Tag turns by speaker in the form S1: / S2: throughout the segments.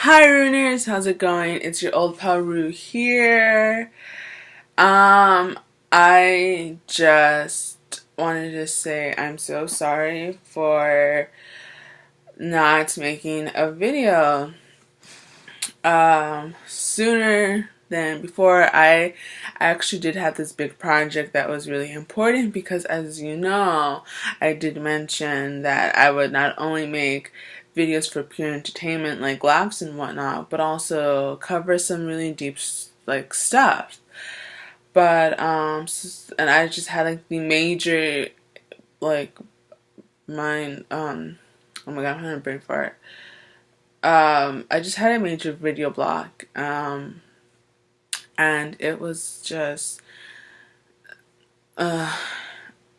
S1: Hi Runers, how's it going? It's your old pal Rue here. I just wanted to say I'm so sorry for not making a video sooner than before. I actually did have this big project that was really important because, as you know, I did mention that I would not only make videos for pure entertainment like laughs and whatnot, but also cover some really deep stuff. But and I just had like the major like mind oh my god, I'm having a brain fart. I just had a major video block, and it was just, uh,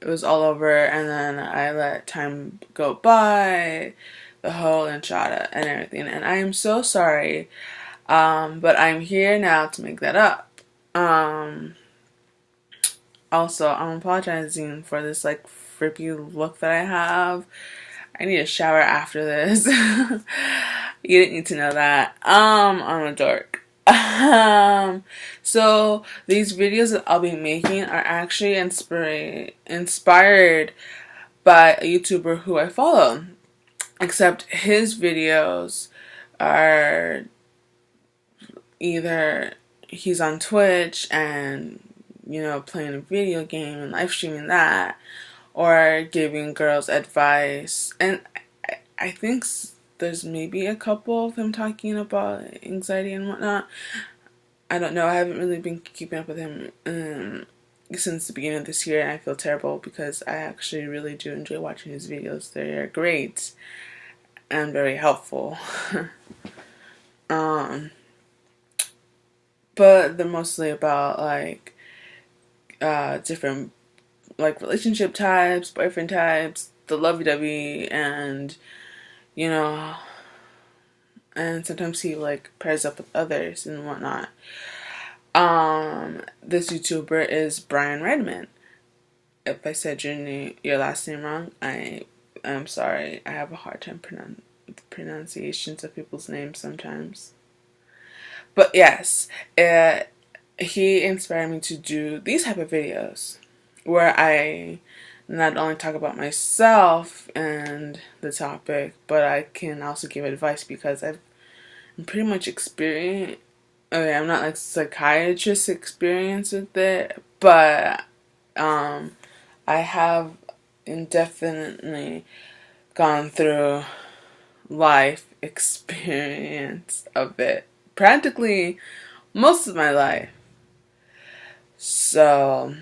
S1: it was all over, and then I let time go by, the whole enchilada and everything, and I am so sorry, but I'm here now to make that up. Also, I'm apologizing for this, like, frippy look that I have. I need a shower after this. You didn't need to know that. I'm a dork. So these videos that I'll be making are actually inspired by a YouTuber who I follow. Except his videos are either he's on Twitch and, you know, playing a video game and live streaming that, or giving girls advice. And I think there's maybe a couple of him talking about anxiety and whatnot. I don't know. I haven't really been keeping up with him since the beginning of this year, and I feel terrible because I actually really do enjoy watching his videos. They're great and very helpful. um, but they're mostly about like different like relationship types, boyfriend types, the lovey-dovey, and you know, and sometimes he like pairs up with others and whatnot. This YouTuber is Brian Redman. If I said your last name wrong, I'm sorry. I have a hard time with pronunciations of people's names sometimes. But yes, he inspired me to do these type of videos where I not only talk about myself and the topic, but I can also give advice because I'm pretty much experienced. Okay, I'm not like psychiatrist experience with it, but I have indefinitely gone through life experience of it, practically most of my life. So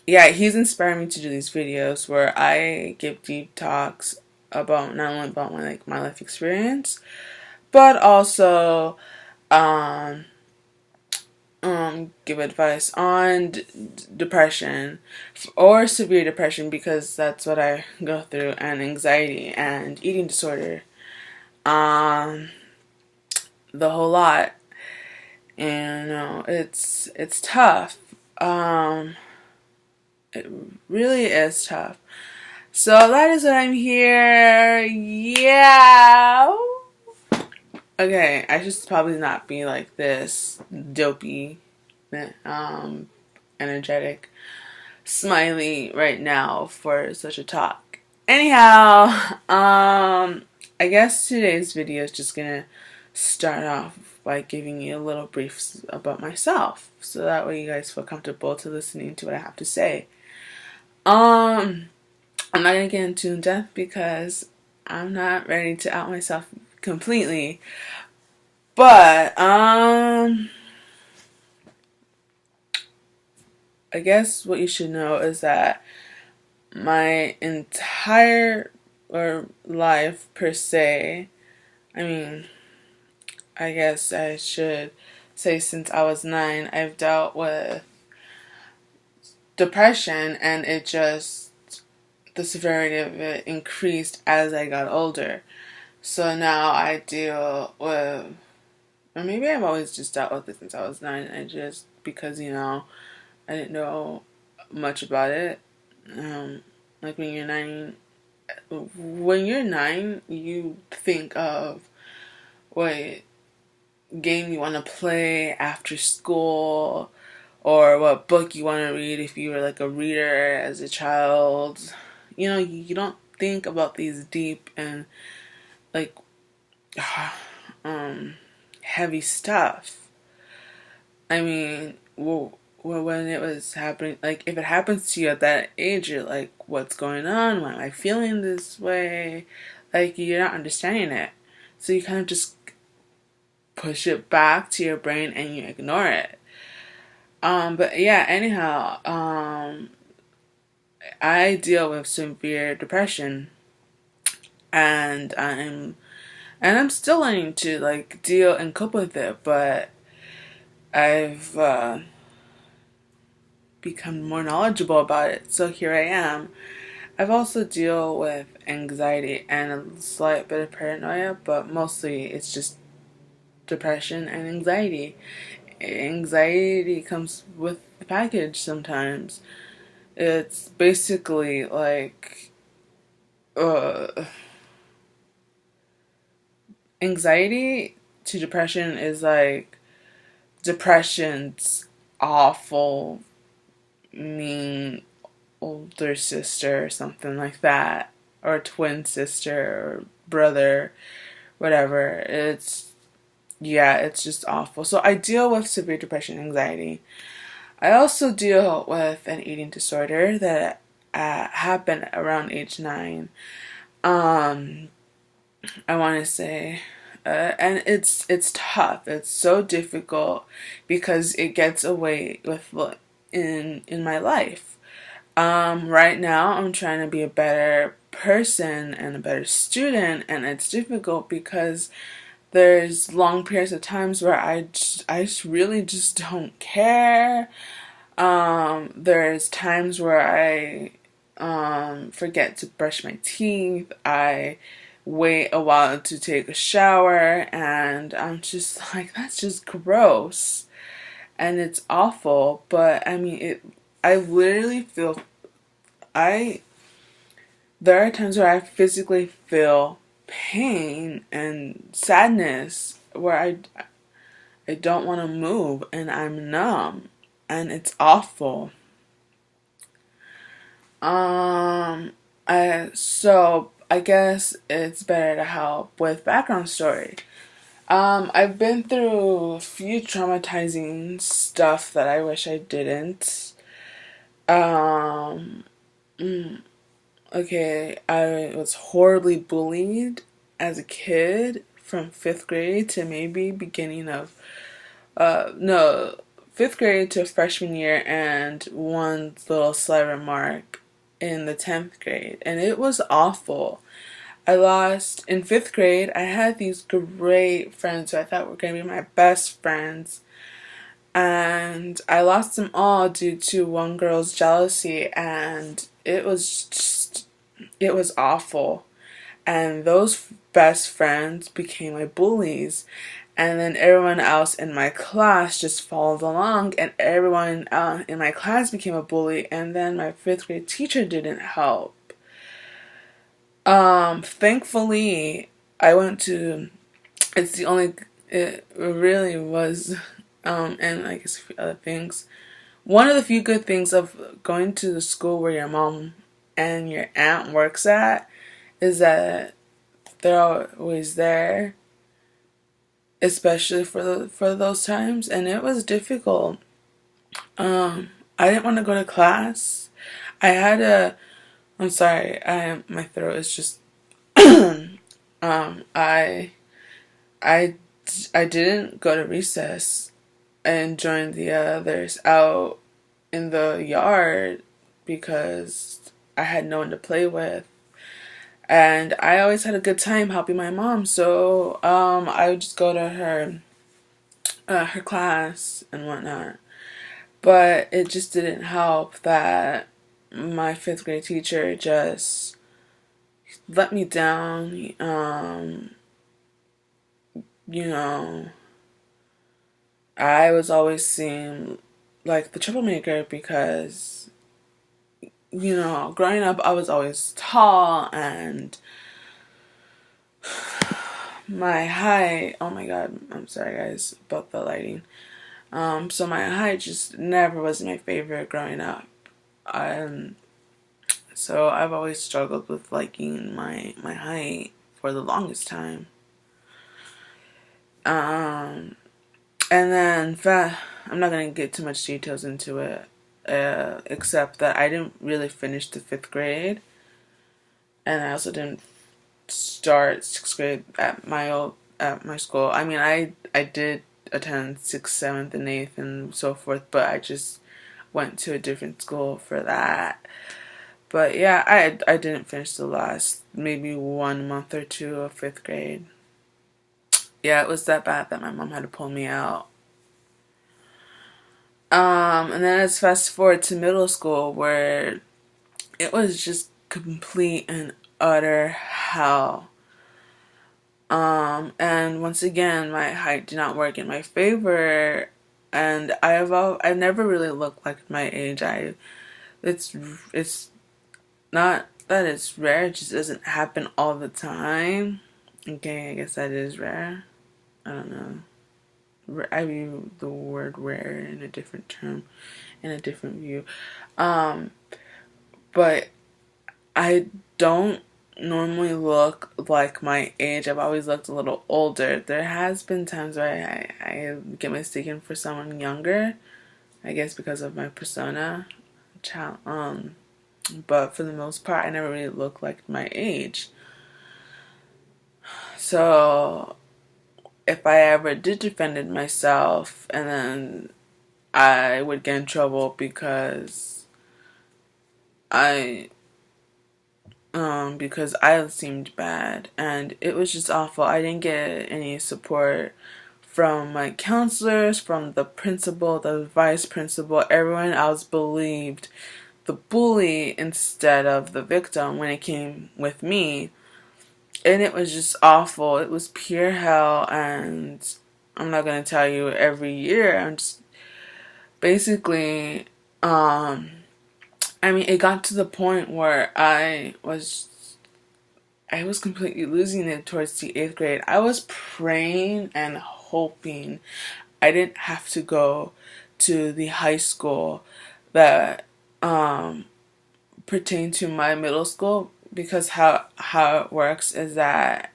S1: yeah, he's inspired me to do these videos where I give deep talks about not only about my life experience, but also um give advice on depression or severe depression, because that's what I go through, and anxiety and eating disorder, um the whole lot. And it's tough. It really is tough. So that is what I'm here. Yeah. Okay, I should probably not be like this dopey, energetic, smiley right now for such a talk. Anyhow, I guess today's video is just gonna start off by giving you a little brief about myself, so that way you guys feel comfortable to listening to what I have to say. I'm not gonna get into in depth because I'm not ready to out myself completely. But I guess what you should know is that my entire life per se, I mean, I guess I should say since I was 9, I've dealt with depression, and the severity of it increased as I got older. So now I deal with, or maybe I've always just dealt with it since I was 9. I just, because, I didn't know much about it. Like when you're 9, you think of what game you want to play after school, or what book you want to read if you were like a reader as a child. You don't think about these deep and like um heavy stuff. I mean, when it was happening, like if it happens to you at that age, you're like, what's going on? Why am I feeling this way? Like you're not understanding it. So you kind of just push it back to your brain and you ignore it. But yeah, anyhow, I deal with severe depression, and I'm still learning to like deal and cope with it, but I've become more knowledgeable about it. So here I am. I've also deal with anxiety and a slight bit of paranoia, but mostly it's just depression and anxiety. Anxiety comes with the package sometimes. It's basically like anxiety to depression is like depression's awful, mean older sister or something like that, or twin sister or brother, whatever. It's just awful. So I deal with severe depression and anxiety. I also deal with an eating disorder that happened around age 9. Um, I want to say, and it's tough. It's so difficult because it gets away with in my life. Right now I'm trying to be a better person and a better student, and it's difficult because there's long periods of times where I just really just don't care. There's times where I forget to brush my teeth. I wait a while to take a shower, and I'm just like, that's just gross. And it's awful, but I mean, I literally feel, I, there are times where I physically feel pain and sadness where I don't want to move and I'm numb and it's awful. I guess it's better to help with background story. I've been through a few traumatizing stuff that I wish I didn't. Um, okay, I was horribly bullied as a kid from fifth grade to maybe beginning of, no, fifth grade to freshman year, and one little slight remark in the 10th grade. And it was awful. I lost, in fifth grade, I had these great friends who I thought were going to be my best friends. And I lost them all due to one girl's jealousy, and it was awful. And those best friends became my bullies. And then everyone else in my class just followed along, and everyone in my class became a bully. And then my fifth grade teacher didn't help. Thankfully, I went to, it's the only, it really was, and I guess a few other things. One of the few good things of going to the school where your mom and your aunt works at is that they're always there, especially for those times, and it was difficult. I didn't want to go to class. I had a, I'm sorry, my throat is just, I I I didn't go to recess and join the others out in the yard because I had no one to play with. And I always had a good time helping my mom, so I would just go to her class and whatnot. But it just didn't help that my fifth grade teacher just let me down. You know, I was always seen like the troublemaker because, growing up I was always tall and my height, oh my god, I'm sorry guys about the lighting. So my height just never was my favorite growing up. Um, so I've always struggled with liking my height for the longest time. Um, and then I'm not gonna get too much details into it, except that I didn't really finish the fifth grade, and I also didn't start sixth grade at my school. I mean, I did attend sixth, seventh, and eighth, and so forth, but I just went to a different school for that. But yeah, I didn't finish the last maybe 1 month or two of fifth grade. Yeah, it was that bad that my mom had to pull me out. And then let's fast forward to middle school where it was just complete and utter hell. And once again, my height did not work in my favor, and I never really looked like my age. It's it's not that it's rare; it just doesn't happen all the time. Okay, I guess that is rare. I don't know. I view the word rare in a different term, in a different view. Um, but I don't normally look like my age. I've always looked a little older. There has been times where I get mistaken for someone younger, I guess because of my persona. Child, but for the most part, I never really looked like my age. So if I ever did defended myself, and then I would get in trouble I because I seemed bad, and it was just awful. I didn't get any support from my counselors, from the principal, the vice principal. Everyone else believed the bully instead of the victim when it came with me, and it was just awful. It was pure hell, and I'm not gonna tell you every year. I'm just basically, I mean, it got to the point where I was completely losing it towards the eighth grade. I was praying and hoping I didn't have to go to the high school that pertained to my middle school, because how it works is that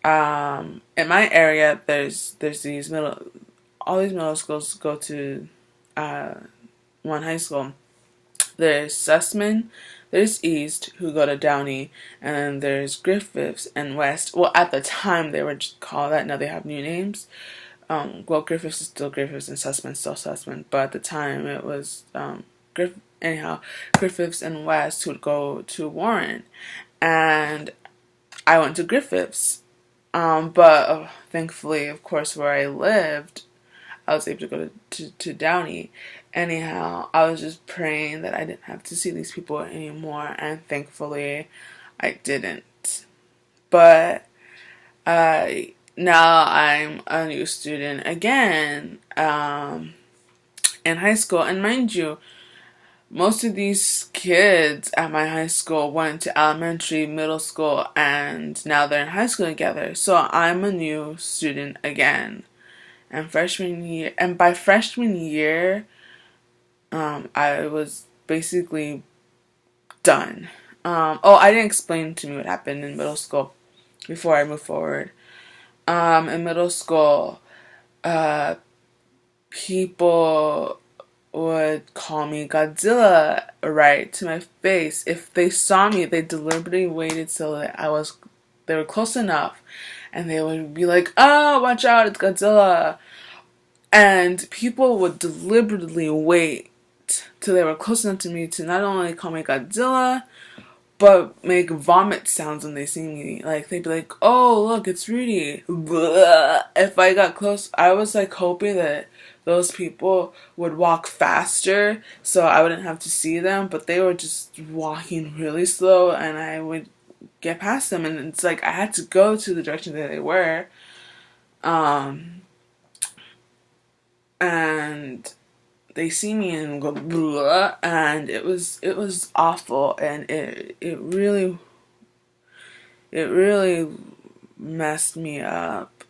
S1: in my area there's these middle all these middle schools go to uh, one high school. There's Sussman, there's East, who go to Downey, and then there's Griffiths and West. Well, at the time they were just called that. Now they have new names. Well, Griffiths is still Griffiths and Sussman's still Sussman, but at the time it was anyhow, Griffiths and West would go to Warren, and I went to Griffiths. But thankfully, of course, where I lived, I was able to go to Downey. Anyhow, I was just praying that I didn't have to see these people anymore, and thankfully, I didn't. But now I'm a new student again in high school, and mind you, most of these kids at my high school went to elementary, middle school, and now they're in high school together. So I'm a new student again. And by freshman year, I was basically done. I didn't explain to me what happened in middle school before I moved forward. In middle school, people would call me Godzilla right to my face. If they saw me, they deliberately waited till they were close enough, and they would be like, "Oh, watch out, it's Godzilla." And people would deliberately wait till they were close enough to me to not only call me Godzilla, but make vomit sounds when they see me. Like, they'd be like, "Oh, look, it's Rudy." Blah. If I got close, I was like hoping that those people would walk faster so I wouldn't have to see them, but they were just walking really slow, and I would get past them, and it's like I had to go to the direction that they were. And they see me and go blah, and it was awful, and it really messed me up.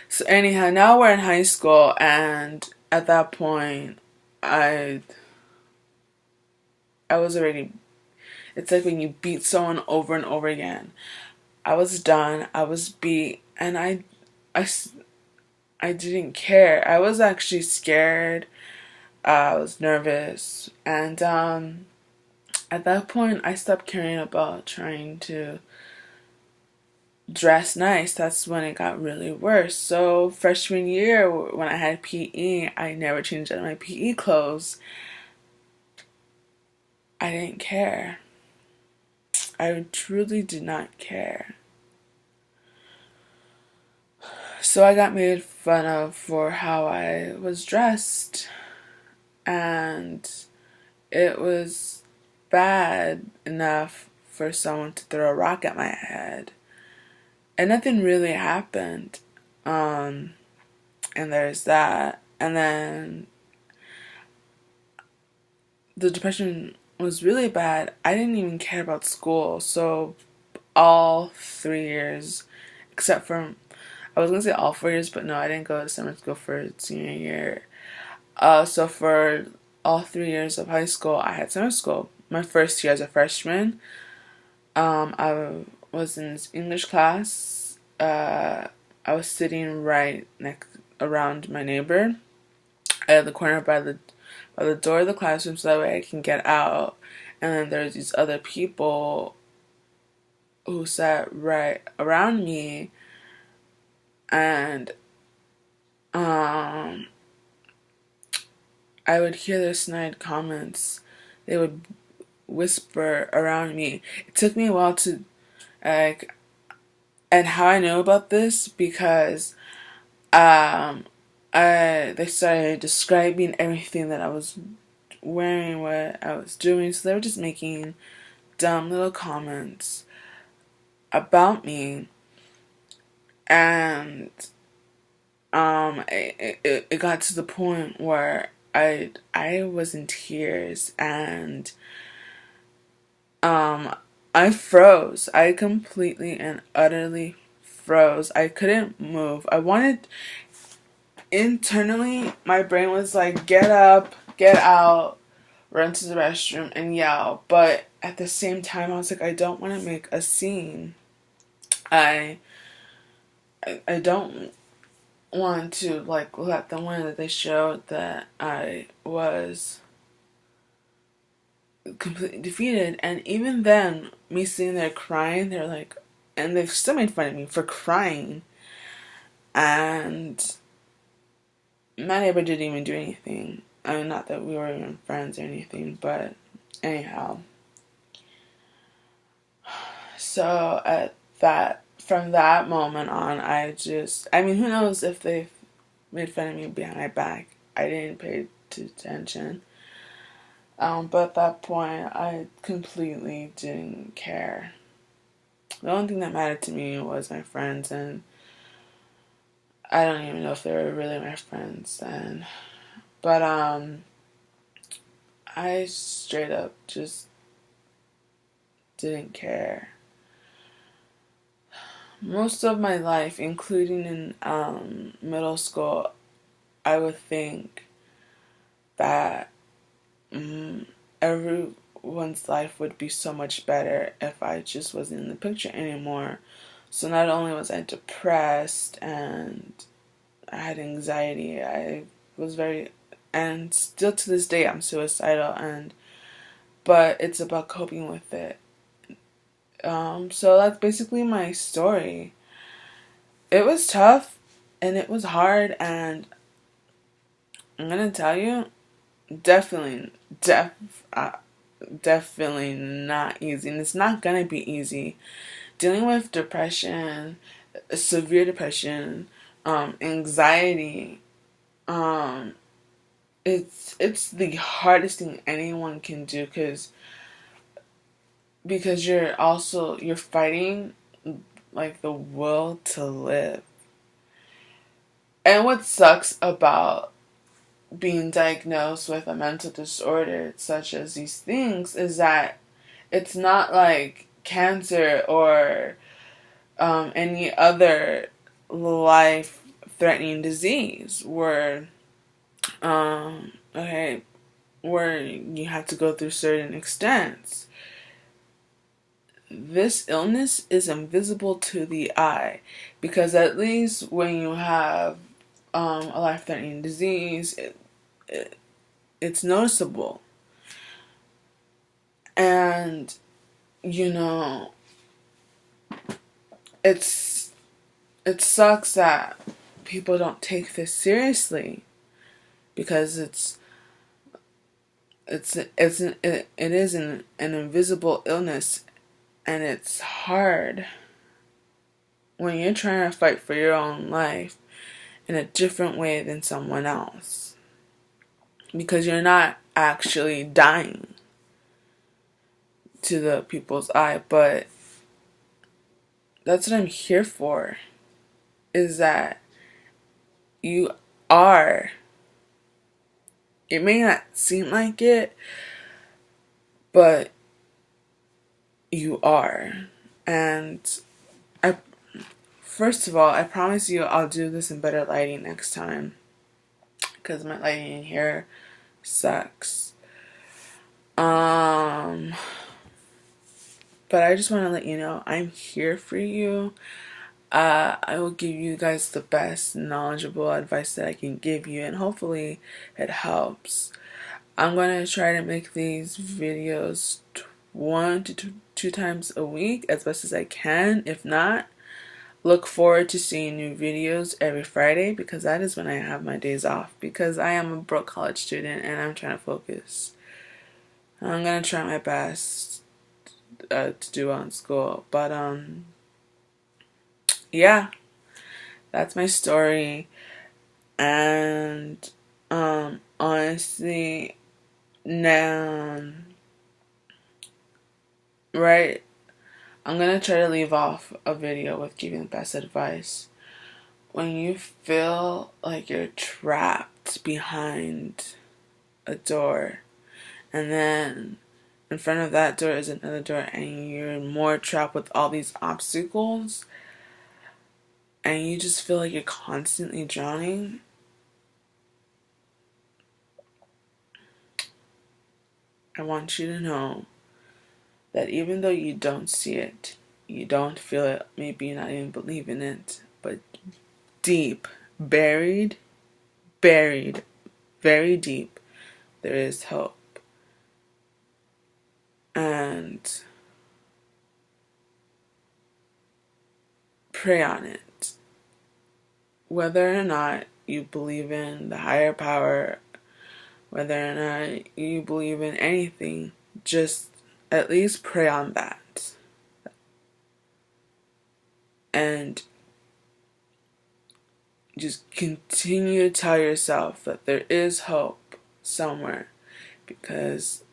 S1: So anyhow, now we're in high school, and at that point, I I was already. It's like when you beat someone over and over again. I was done. I was beat, and I, I didn't care. I was actually scared. I was nervous, and at that point, I stopped caring about trying to dress nice. That's when it got really worse. So freshman year, when I had PE, I never changed out of my PE clothes. I didn't care. I truly did not care. So I got made fun of for how I was dressed, and it was bad enough for someone to throw a rock at my head. And nothing really happened. And there's that. And then the depression was really bad. I didn't even care about school. So all 3 years, except for, I was gonna say all 4 years, but no, I didn't go to summer school for senior year. So for all 3 years of high school, I had summer school. My first year as a freshman, I was in this English class. I was sitting right next around my neighbor at the corner by the door of the classroom, so that way I can get out. And then there's these other people who sat right around me, and I would hear their snide comments. They would whisper around me. It took me a while to like, and how I know about this because they started describing everything that I was wearing, what I was doing. So they were just making dumb little comments about me, and it got to the point where I was in tears, and I froze. I completely and utterly froze. I couldn't move. I wanted, internally, my brain was like, get up, get out, run to the restroom, and yell. But at the same time, I was like, I don't want to make a scene. I I don't want to like let them win, that they showed that I was completely defeated. And even then, me sitting there crying, they're like, and they've still made fun of me for crying. And my neighbor didn't even do anything. I mean, not that we were even friends or anything, but anyhow. So from that moment on, I mean, who knows if they made fun of me behind my back. I didn't pay attention. But at that point, I completely didn't care. The only thing that mattered to me was my friends, and I don't even know if they were really my friends then. But I straight up just didn't care. Most of my life, including in middle school, I would think that everyone's life would be so much better if I just wasn't in the picture anymore. So not only was I depressed and I had anxiety, I was very, and still to this day I'm suicidal, but it's about coping with it. So that's basically my story. It was tough and it was hard, and I'm gonna tell you, definitely, definitely not easy, and it's not gonna be easy. Dealing with depression, severe depression, anxiety, um, it's the hardest thing anyone can do, because you're fighting like the will to live. And what sucks about being diagnosed with a mental disorder such as these things is that it's not like cancer or any other life-threatening disease okay, where you have to go through certain extents. This illness is invisible to the eye, because at least when you have a life-threatening disease, it's noticeable. And, you know, it sucks that people don't take this seriously, because it is an invisible illness, and it's hard when you're trying to fight for your own life in a different way than someone else, because you're not actually dying to the people's eye. But that's what I'm here for, is that you are. It may not seem like it, but you are. And first of all, I promise you I'll do this in better lighting next time, because my lighting in here sucks. But I just want to let you know I'm here for you. I will give you guys the best knowledgeable advice that I can give you, and hopefully it helps. I'm going to try to make these videos 1 to 2 times a week as best as I can. If not, look forward to seeing new videos every Friday, because that is when I have my days off, because I am a broke college student and I'm trying to focus. I'm going to try my best to do well in school. But yeah, that's my story. And honestly, now, right, I'm gonna try to leave off a video with giving the best advice. When you feel like you're trapped behind a door, and then in front of that door is another door, and you're more trapped with all these obstacles, and you just feel like you're constantly drowning, I want you to know that even though you don't see it, you don't feel it, maybe you're not even believe in it, but deep, buried, very deep, there is hope. And pray on it. Whether or not you believe in the higher power, whether or not you believe in anything, just at least pray on that. And just continue to tell yourself that there is hope somewhere, because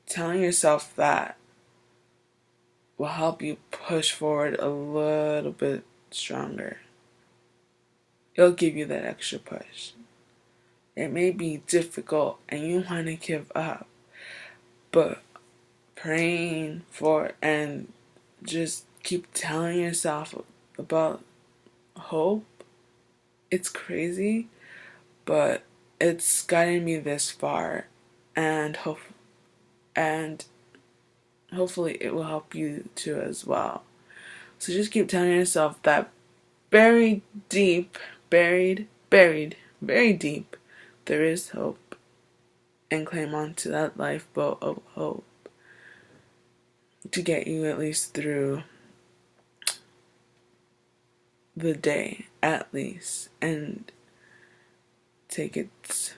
S1: telling yourself that will help you push forward a little bit stronger. It'll give you that extra push. It may be difficult and you want to give up, but praying for and just keep telling yourself about hope, it's crazy, but it's gotten me this far, and hopefully it will help you too as well. So just keep telling yourself that buried deep, buried, very deep, there is hope, and climb onto that lifeboat of hope to get you at least through the day, at least, and take it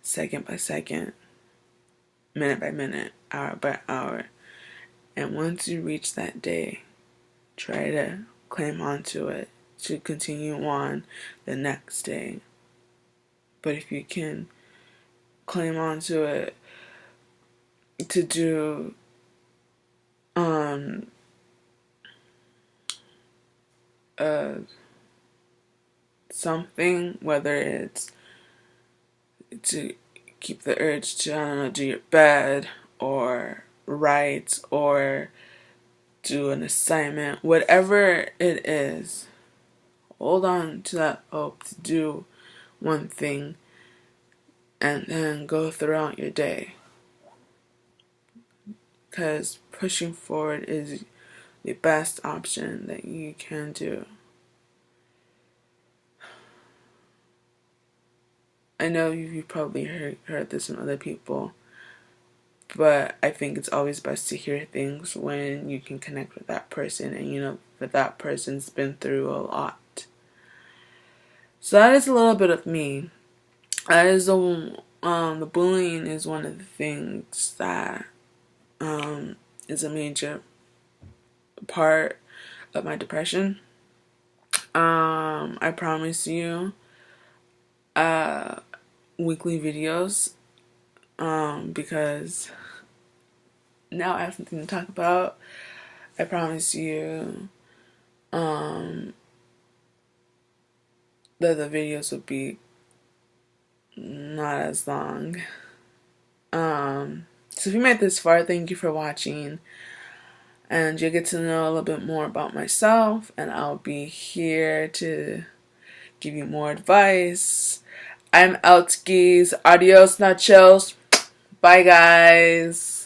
S1: second by second, minute by minute, hour by hour. And once you reach that day, try to climb onto it to continue on the next day. But if you can climb onto it to do something, whether it's to keep the urge to, I don't know, do your bed or write or do an assignment, whatever it is, hold on to that hope to do one thing and then go throughout your day. Because pushing forward is the best option that you can do. I know you've probably heard this from other people, but I think it's always best to hear things when you can connect with that person and you know that person's been through a lot. So that is a little bit of me. That is the bullying is one of the things that is a major part of my depression. I promise you weekly videos because now I have something to talk about. I promise you that the videos will be not as long. So if you made this far, thank you for watching. And you'll get to know a little bit more about myself, and I'll be here to give you more advice. I'm out, skis. Adios, nachos. Bye, guys.